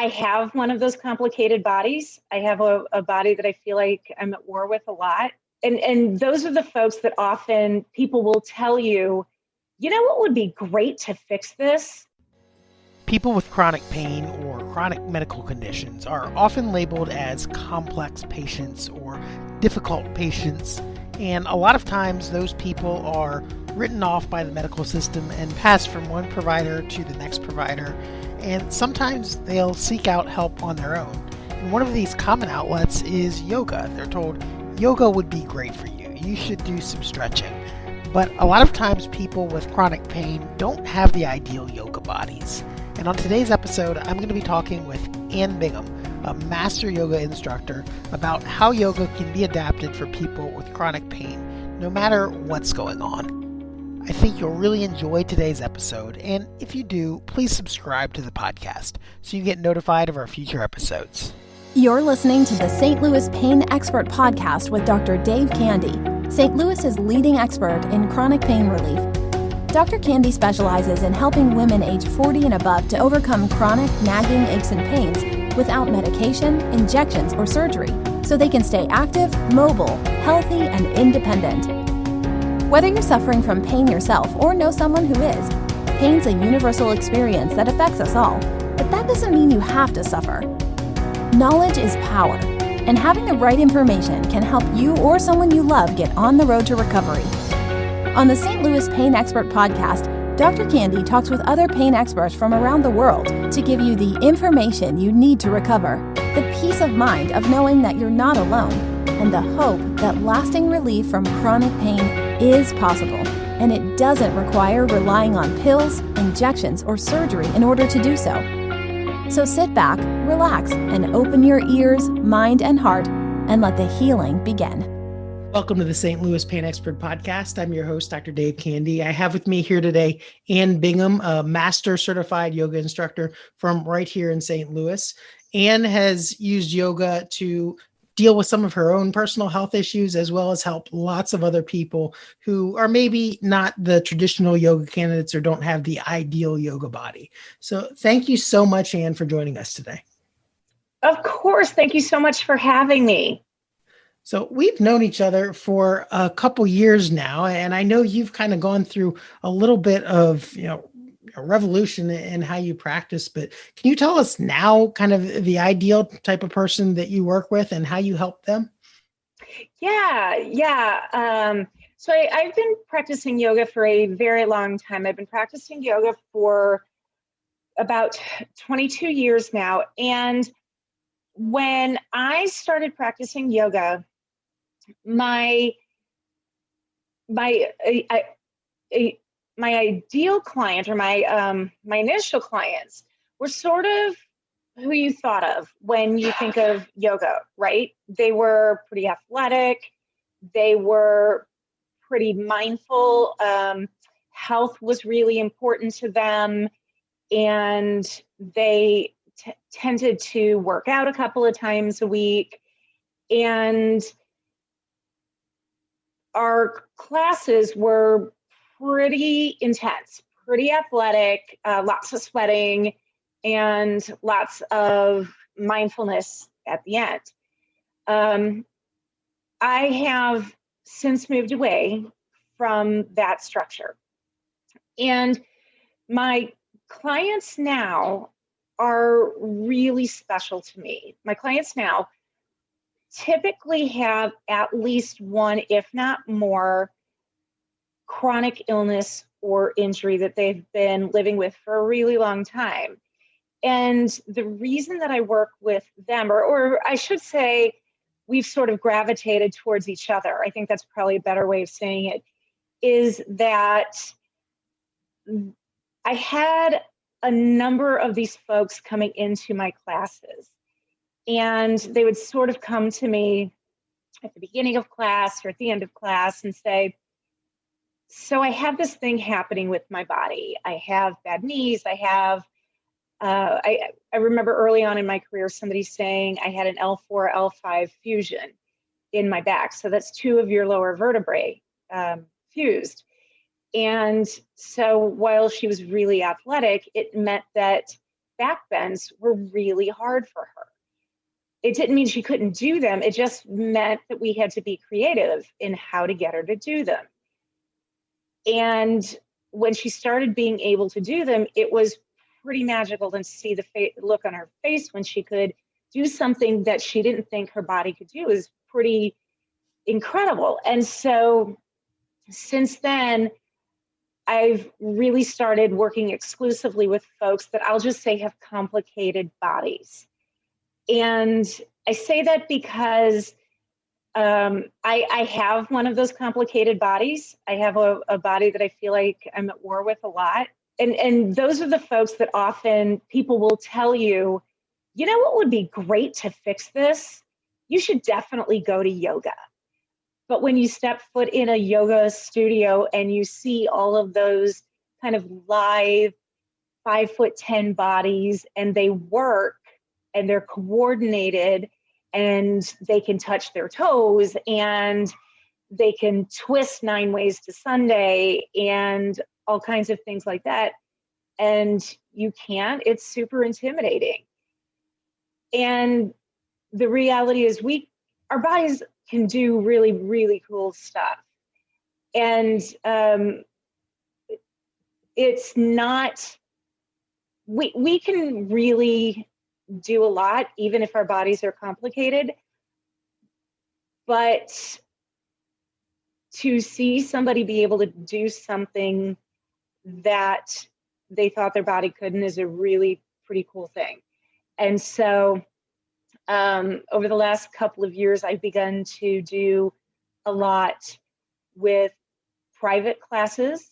I have one of those complicated bodies. I have a body that I feel like I'm at war with a lot. And those are the folks that often people will tell you, you know what would be great to fix this? People with chronic pain or chronic medical conditions are often labeled as complex patients or difficult patients, and a lot of times those people are written off by the medical system and passed from one provider to the next provider, and sometimes they'll seek out help on their own. And one of these common outlets is yoga. They're told yoga would be great for you. You should do some stretching. But a lot of times people with chronic pain don't have the ideal yoga bodies. And on today's episode, I'm going to be talking with Ann Bingham, a master yoga instructor, about how yoga can be adapted for people with chronic pain, no matter what's going on. I think you'll really enjoy today's episode, and if you do, please subscribe to the podcast so you get notified of our future episodes. You're listening to the St. Louis Pain Expert Podcast with Dr. Dave Candy, St. Louis's leading expert in chronic pain relief. Dr. Candy specializes in helping women age 40 and above to overcome chronic, nagging aches and pains without medication, injections, or surgery, so they can stay active, mobile, healthy, and independent. Whether you're suffering from pain yourself or know someone who is, pain's a universal experience that affects us all, but that doesn't mean you have to suffer. Knowledge is power, and having the right information can help you or someone you love get on the road to recovery. On the St. Louis Pain Expert Podcast, Dr. Candy talks with other pain experts from around the world to give you the information you need to recover, the peace of mind of knowing that you're not alone, and the hope that lasting relief from chronic pain is possible, and it doesn't require relying on pills, injections, or surgery in order to do so. So sit back, relax, and open your ears, mind, and heart, and let the healing begin. Welcome to the St. Louis Pain Expert Podcast. I'm your host, Dr. Dave Candy. I have with me here today Ann Bingham, a master certified yoga instructor from right here in St. Louis. Ann has used yoga to deal with some of her own personal health issues, as well as help lots of other people who are maybe not the traditional yoga candidates or don't have the ideal yoga body. So thank you so much, Ann, for joining us today. Of course. Thank you so much for having me. So we've known each other for a couple years now, and I know you've kind of gone through a little bit of, a revolution in how you practice, but can you tell us now kind of the ideal type of person that you work with and how you help them? Yeah. So I've been practicing yoga for a very long time. I've been practicing yoga for about 22 years now. And when I started practicing yoga, my ideal client, or my initial clients, were sort of who you thought of when you think of yoga, right? They were pretty athletic. They were pretty mindful. Health was really important to them, and they tended to work out a couple of times a week. And our classes were pretty intense, pretty athletic, lots of sweating, and lots of mindfulness at the end. I have since moved away from that structure. And my clients now are really special to me. My clients now typically have at least one, if not more, chronic illness or injury that they've been living with for a really long time. And the reason that I work with them, or I should say, we've sort of gravitated towards each other, I think that's probably a better way of saying it, is that I had a number of these folks coming into my classes, and they would sort of come to me at the beginning of class or at the end of class and say, so I have this thing happening with my body. I have bad knees. I remember early on in my career, somebody saying I had an L4, L5 fusion in my back. So that's two of your lower vertebrae fused. And so while she was really athletic, it meant that back bends were really hard for her. It didn't mean she couldn't do them. It just meant that we had to be creative in how to get her to do them. And when she started being able to do them, it was pretty magical to see the look on her face when she could do something that she didn't think her body could do. It was pretty incredible. And so since then, I've really started working exclusively with folks that I'll just say have complicated bodies. And I say that because I have one of those complicated bodies. I have a body that I feel like I'm at war with a lot. And those are the folks that often people will tell you, you know what would be great to fix this? You should definitely go to yoga. But when you step foot in a yoga studio and you see all of those kind of live 5'10" bodies, and they work and they're coordinated and they can touch their toes and they can twist 9 ways to Sunday and all kinds of things like that, and you can't, it's super intimidating. And the reality is our bodies can do really, really cool stuff. And it's not, we can really do a lot, even if our bodies are complicated. But to see somebody be able to do something that they thought their body couldn't is a really pretty cool thing. And so over the last couple of years, I've begun to do a lot with private classes.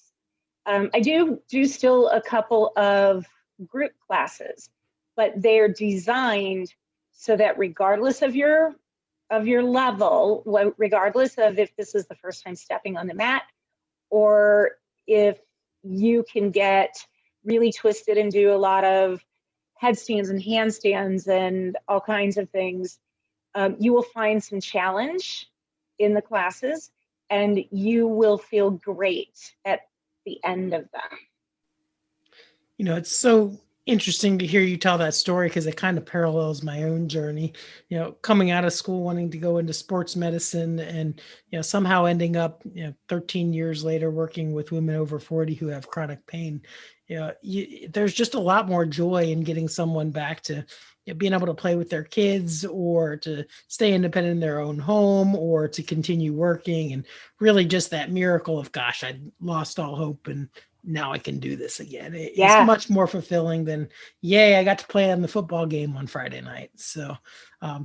I do still a couple of group classes, but they're designed so that regardless of your level, regardless of if this is the first time stepping on the mat, or if you can get really twisted and do a lot of headstands and handstands and all kinds of things, you will find some challenge in the classes and you will feel great at the end of them. You know, it's so interesting to hear you tell that story because it kind of parallels my own journey, you know, coming out of school, wanting to go into sports medicine and, you know, somehow ending up, 13 years later working with women over 40 who have chronic pain. There's just a lot more joy in getting someone back to being able to play with their kids or to stay independent in their own home or to continue working, and really just that miracle of, gosh, I lost all hope and now I can do this again. It's much more fulfilling than, yay, I got to play on the football game on Friday night. So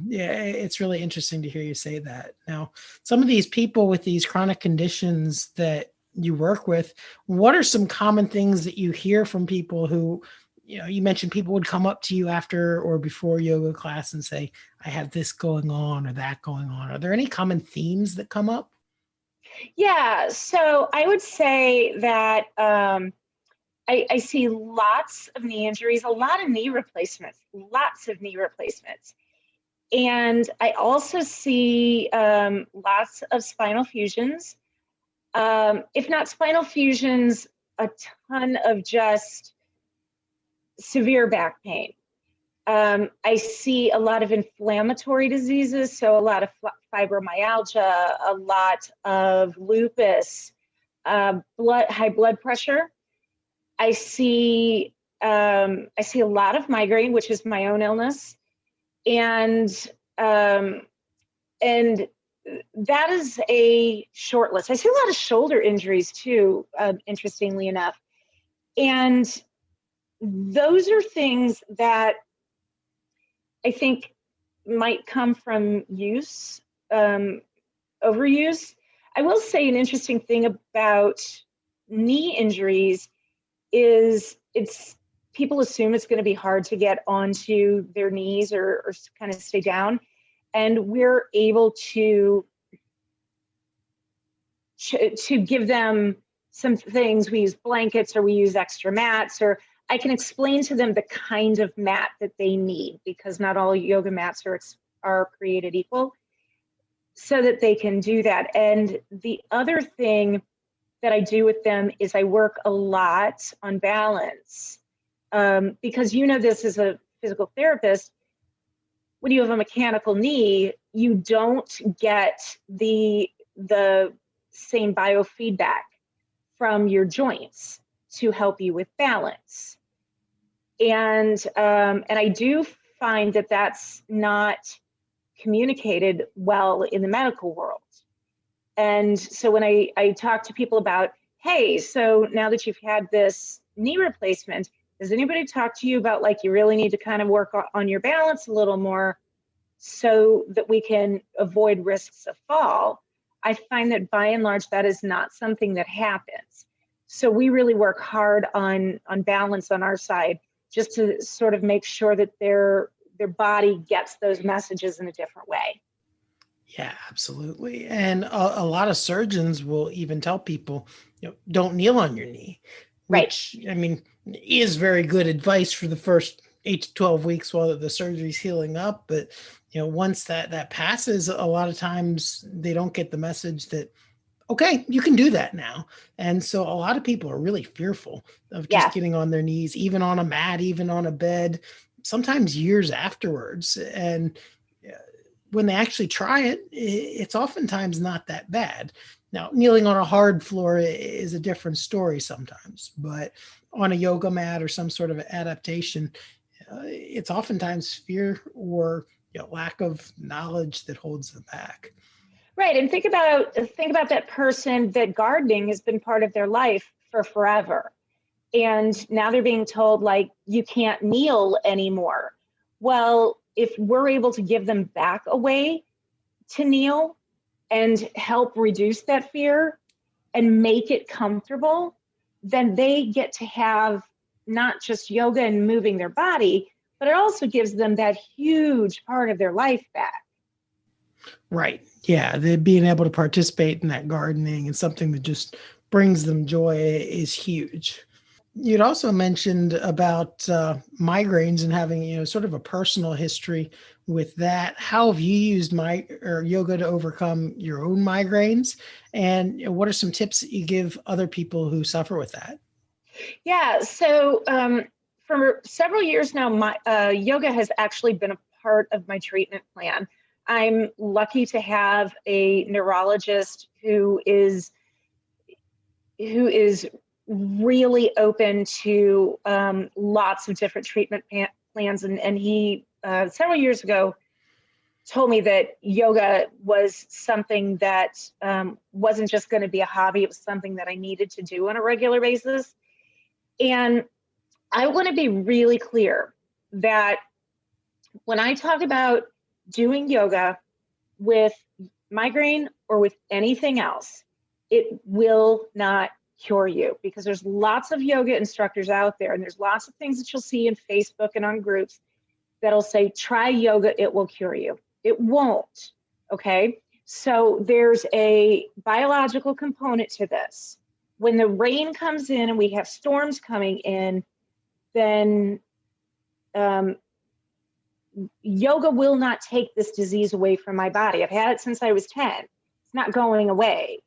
it's really interesting to hear you say that. Now, some of these people with these chronic conditions that you work with, what are some common things that you hear from people who, you mentioned people would come up to you after or before yoga class and say, I have this going on or that going on. Are there any common themes that come up? Yeah, so I would say that I see lots of knee injuries, a lot of knee replacements, And I also see lots of spinal fusions. If not spinal fusions, a ton of just severe back pain. I see a lot of inflammatory diseases, so a lot of fibromyalgia, a lot of lupus, high blood pressure. I see a lot of migraine, which is my own illness, and that is a short list. I see a lot of shoulder injuries too, interestingly enough, and those are things that I think might come from use, overuse. I will say an interesting thing about knee injuries is people assume it's going to be hard to get onto their knees or kind of stay down. And we're able to give them some things. We use blankets or we use extra mats, or I can explain to them the kind of mat that they need, because not all yoga mats are created equal, so that they can do that. And the other thing that I do with them is I work a lot on balance. because you know this as a physical therapist, when you have a mechanical knee, you don't get the same biofeedback from your joints to help you with balance. And I do find that that's not communicated well in the medical world. And so when I talk to people about, hey, so now that you've had this knee replacement, does anybody talk to you about like you really need to kind of work on your balance a little more so that we can avoid risks of fall? I find that by and large, that is not something that happens. So we really work hard on balance on our side, just to sort of make sure that their body gets those messages in a different way. Yeah, absolutely. And a lot of surgeons will even tell people, don't kneel on your knee, which, right, I mean, is very good advice for the first 8 to 12 weeks while the surgery's healing up. But, once that passes, a lot of times they don't get the message that, okay, you can do that now. And so a lot of people are really fearful of just getting on their knees, even on a mat, even on a bed, sometimes years afterwards. And when they actually try it, it's oftentimes not that bad. Now, kneeling on a hard floor is a different story sometimes, but on a yoga mat or some sort of adaptation, it's oftentimes fear or lack of knowledge that holds them back. Right, and think about that person that gardening has been part of their life for forever, and now they're being told like you can't kneel anymore. Well, if we're able to give them back a way to kneel and help reduce that fear and make it comfortable, then they get to have not just yoga and moving their body, but it also gives them that huge part of their life back. Right. Yeah. Being able to participate in that gardening and something that just brings them joy is huge. You'd also mentioned about migraines and having, sort of a personal history with that. How have you used yoga to overcome your own migraines? And what are some tips that you give other people who suffer with that? Yeah. So for several years now, my yoga has actually been a part of my treatment plan. I'm lucky to have a neurologist who is really open to lots of different treatment plans. And he, several years ago, told me that yoga was something that wasn't just going to be a hobby. It was something that I needed to do on a regular basis. And I want to be really clear that when I talk about doing yoga with migraine or with anything else, it will not cure you, because there's lots of yoga instructors out there, and there's lots of things that you'll see in Facebook and on groups that'll say, try yoga, it will cure you. It won't, okay? So there's a biological component to this. When the rain comes in and we have storms coming in, then yoga will not take this disease away from my body. I've had it since I was 10. It's not going away.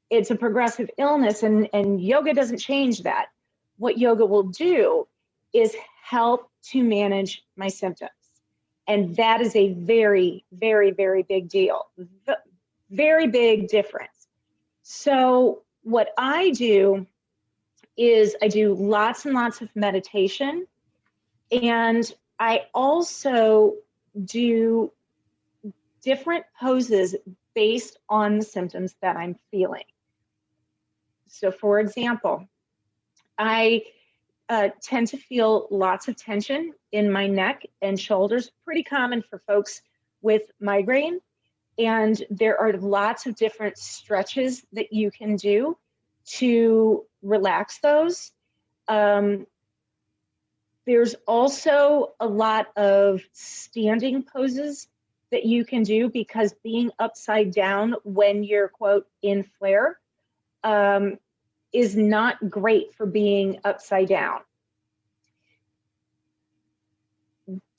It's a progressive illness, and yoga doesn't change that. What yoga will do is help to manage my symptoms. And that is a very, very, very big deal. Very big difference. So what I do is I do lots and lots of meditation, and I also do different poses based on the symptoms that I'm feeling. So for example, I tend to feel lots of tension in my neck and shoulders, pretty common for folks with migraine. And there are lots of different stretches that you can do to relax those. There's also a lot of standing poses that you can do, because being upside down when you're, quote, in flare is not great for being upside down.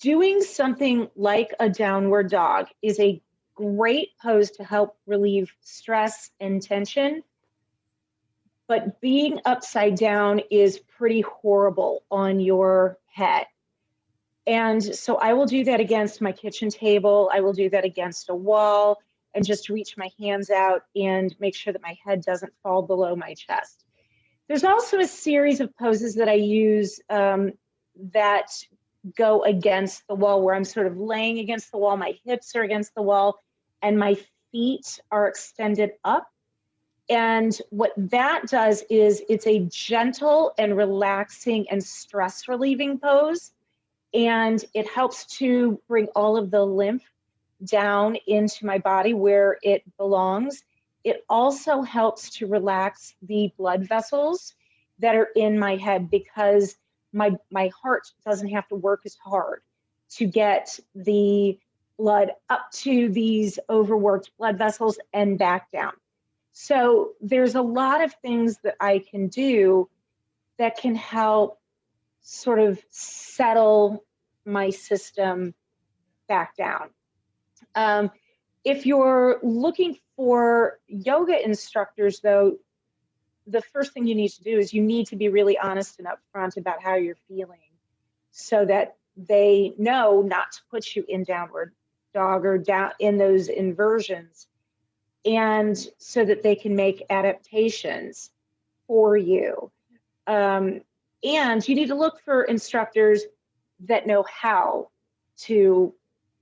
Doing something like a downward dog is a great pose to help relieve stress and tension. but being upside down is pretty horrible on your head. And so I will do that against my kitchen table. I will do that against a wall and just reach my hands out and make sure that my head doesn't fall below my chest. There's also a series of poses that I use that go against the wall, where I'm sort of laying against the wall, my hips are against the wall, and my feet are extended up. And what that does is it's a gentle and relaxing and stress relieving pose. And it helps to bring all of the lymph down into my body where it belongs. It also helps to relax the blood vessels that are in my head, because my heart doesn't have to work as hard to get the blood up to these overworked blood vessels and back down. So there's a lot of things that I can do that can help sort of settle my system back down. If you're looking for yoga instructors, though, the first thing you need to do is you need to be really honest and upfront about how you're feeling, so that they know not to put you in downward dog or down in those inversions, and so that they can make adaptations for you. And you need to look for instructors that know how to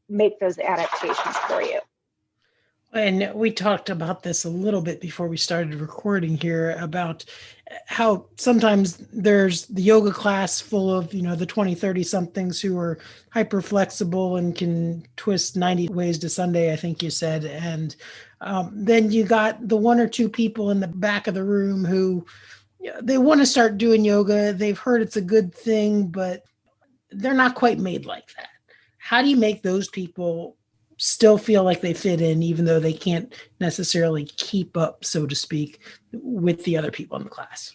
make those adaptations for you. And we talked about this a little bit before we started recording here, about how sometimes there's the yoga class full of, the 20, 30 somethings who are hyper flexible and can twist 90 ways to Sunday, I think you said. And then you got the one or two people in the back of the room who they want to start doing yoga. They've heard it's a good thing, but they're not quite made like that. How do you make those people still feel like they fit in, even though they can't necessarily keep up, so to speak, with the other people in the class?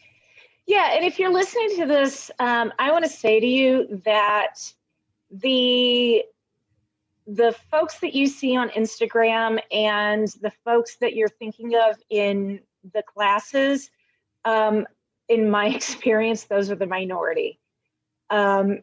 Yeah, and if you're listening to this, I want to say to you that the folks that you see on Instagram and the folks that you're thinking of in the classes, in my experience, those are the minority. I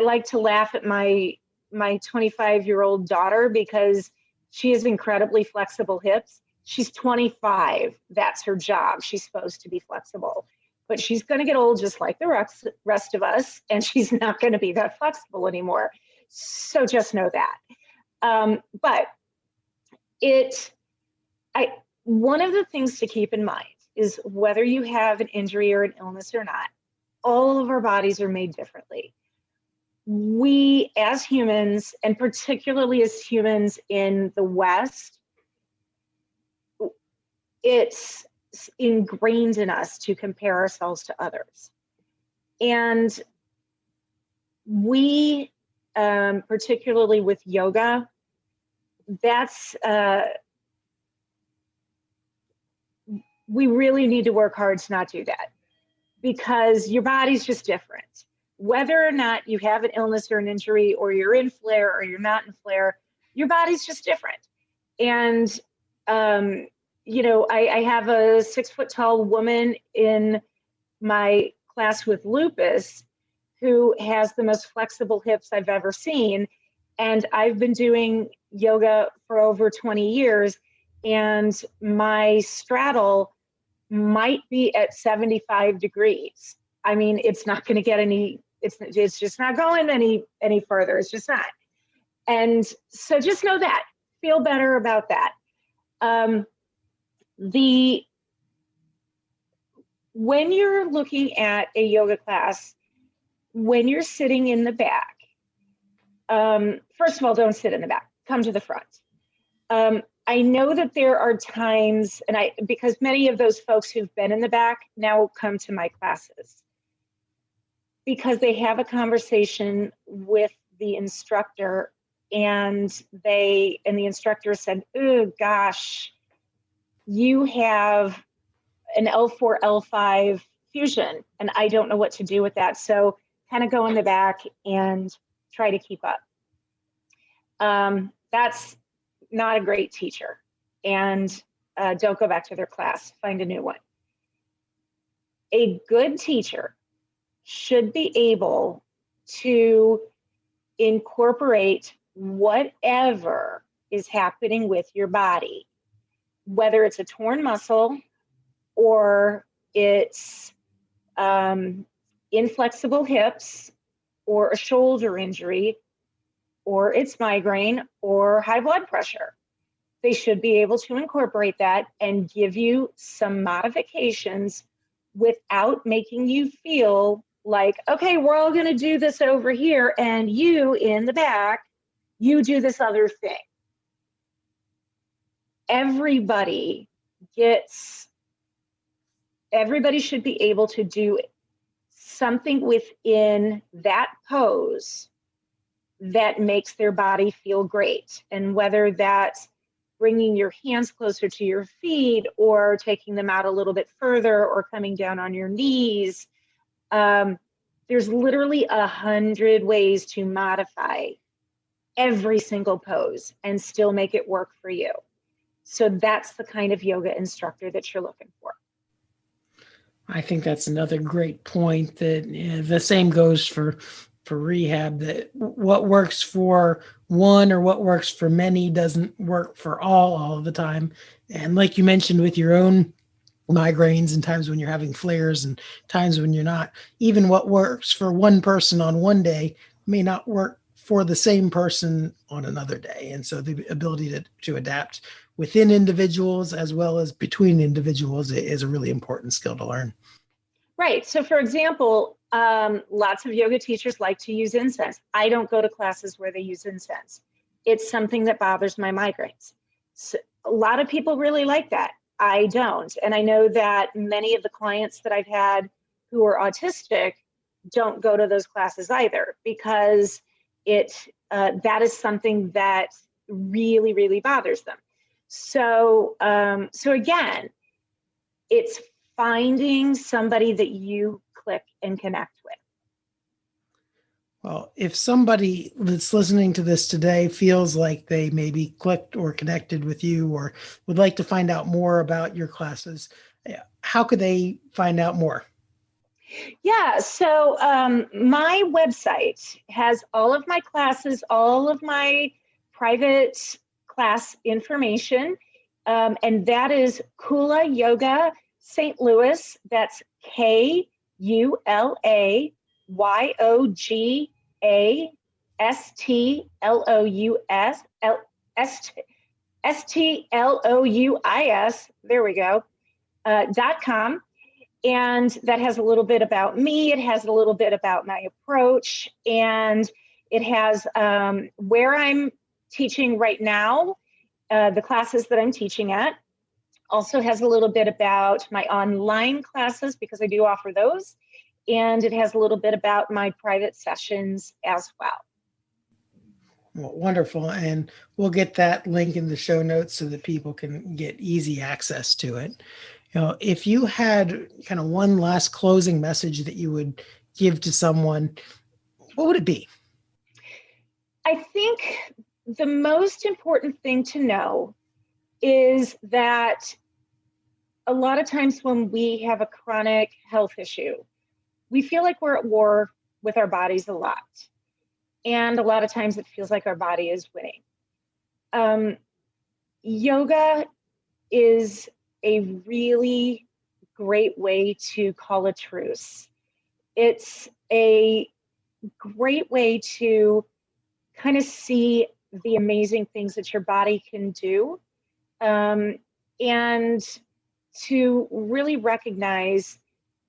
like to laugh at my 25-year-old daughter, because she has incredibly flexible hips. She's 25. That's her job. She's supposed to be flexible, but she's going to get old just like the rest of us, and she's not going to be that flexible anymore. So just know that. But one of the things to keep in mind is, whether you have an injury or an illness or not, all of our bodies are made differently. We as humans, and particularly as humans in the West, it's ingrained in us to compare ourselves to others. And we, particularly with yoga, we really need to work hard to not do that, because your body's just different. Whether or not you have an illness or an injury, or you're in flare or you're not in flare, your body's just different. And, I have a 6-foot-tall woman in my class with lupus who has the most flexible hips I've ever seen. And I've been doing yoga for over 20 years, and my straddle might be at 75 degrees. I mean, it's not going to get it's just not going any further. It's just not. And so just know that, feel better about that. When you're looking at a yoga class, when you're sitting in the back, first of all, don't sit in the back, come to the front. I know that there are times, because many of those folks who've been in the back now come to my classes, because they have a conversation with the instructor, and the instructor said, "Oh gosh, you have an L4, L5 fusion, and I don't know what to do with that. So kind of go in the back and try to keep up." That's not a great teacher, and don't go back to their class, find a new one. A good teacher should be able to incorporate whatever is happening with your body, whether it's a torn muscle or it's inflexible hips or a shoulder injury or it's migraine or high blood pressure. They should be able to incorporate that and give you some modifications without making you feel like, okay, we're all going to do this over here, and you in the back, you do this other thing. Everybody should be able to do something within that pose that makes their body feel great. And whether that's bringing your hands closer to your feet or taking them out a little bit further or coming down on your knees, there's literally 100 ways to modify every single pose and still make it work for you. So that's the kind of yoga instructor that you're looking for. I think that's another great point, that the same goes for rehab, that what works for one or what works for many doesn't work for all the time. And like you mentioned with your own migraines and times when you're having flares and times when you're not, even what works for one person on one day may not work for the same person on another day. And so the ability to adapt within individuals as well as between individuals is a really important skill to learn. Right. So for example, lots of yoga teachers like to use incense. I don't go to classes where they use incense. It's something that bothers my migraines. So a lot of people really like that. I don't. And I know that many of the clients that I've had who are autistic don't go to those classes either, because that is something that really, really bothers them. So again, it's finding somebody that you click and connect with. Well, if somebody that's listening to this today feels like they maybe clicked or connected with you or would like to find out more about your classes, how could they find out more? Yeah, so my website has all of my classes, all of my private class information, and that is Kula Yoga St. Louis. That's KULAYSTLOUS. There we go. .com. And that has a little bit about me. It has a little bit about my approach, and it has where I'm teaching right now, the classes that I'm teaching at. Also has a little bit about my online classes, because I do offer those. And it has a little bit about my private sessions as well. Well, wonderful. And we'll get that link in the show notes so that people can get easy access to it. You know, if you had kind of one last closing message that you would give to someone, what would it be? I think the most important thing to know is that a lot of times when we have a chronic health issue, we feel like we're at war with our bodies a lot. And a lot of times it feels like our body is winning. Yoga is a really great way to call a truce. It's a great way to kind of see the amazing things that your body can do, and to really recognize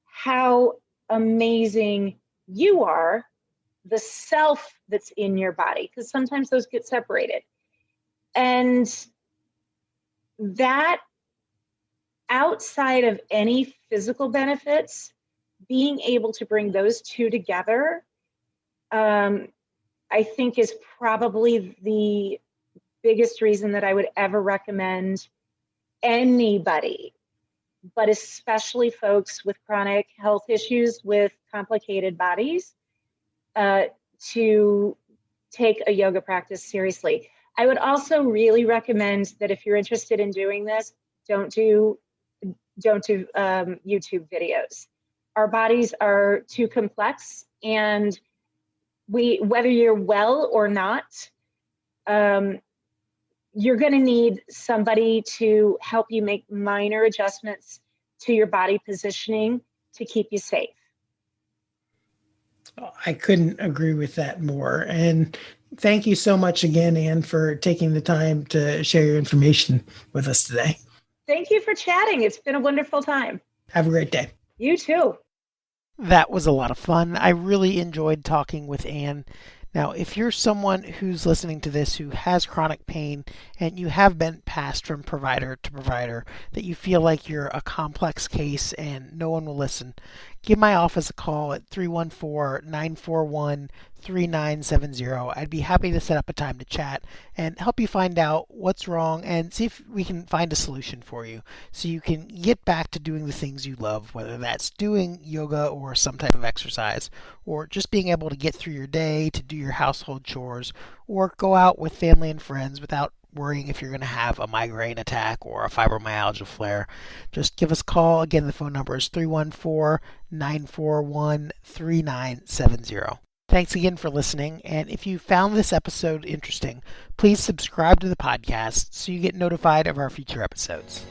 how amazing you are, the self that's in your body, because sometimes those get separated. And that, outside of any physical benefits, being able to bring those two together, I think is probably the biggest reason that I would ever recommend anybody, but especially folks with chronic health issues with complicated bodies, to take a yoga practice seriously. I would also really recommend that if you're interested in doing this, don't do YouTube videos. Our bodies are too complex, and whether you're well or not, you're going to need somebody to help you make minor adjustments to your body positioning to keep you safe. I couldn't agree with that more. And thank you so much again, Ann, for taking the time to share your information with us today. Thank you for chatting. It's been a wonderful time. Have a great day. You too. That was a lot of fun. I really enjoyed talking with Ann. Now, if you're someone who's listening to this who has chronic pain and you have been passed from provider to provider, that you feel like you're a complex case and no one will listen, give my office a call at 314-941-3970. I'd be happy to set up a time to chat and help you find out what's wrong and see if we can find a solution for you so you can get back to doing the things you love, whether that's doing yoga or some type of exercise, or just being able to get through your day, to do your household chores, or go out with family and friends without worrying if you're going to have a migraine attack or a fibromyalgia flare. Just give us a call. Again, the phone number is 314-941-3970. Thanks again for listening, and if you found this episode interesting, please subscribe to the podcast so you get notified of our future episodes.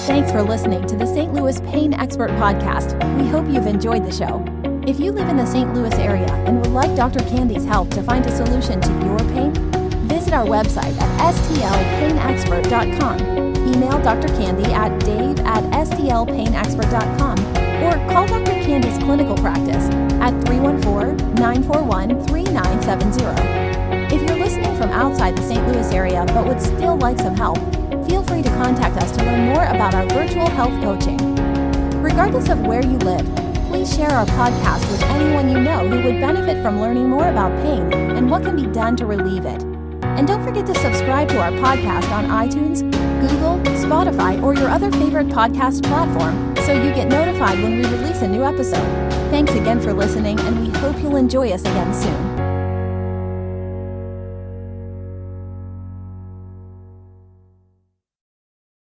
Thanks for listening to the St. Louis Pain Expert Podcast. We hope you've enjoyed the show. If you live in the St. Louis area and would like Dr. Candy's help to find a solution to your pain, visit our website at stlpainexpert.com. Email Dr. Candy at dave@stlpainexpert.com or call Dr. Candy's clinical practice at 314-941-3970. If you're listening from outside the St. Louis area but would still like some help, feel free to contact us to learn more about our virtual health coaching. Regardless of where you live, please share our podcast with anyone you know who would benefit from learning more about pain and what can be done to relieve it. And don't forget to subscribe to our podcast on iTunes, Google, Spotify, or your other favorite podcast platform so you get notified when we release a new episode. Thanks again for listening, and we hope you'll enjoy us again soon.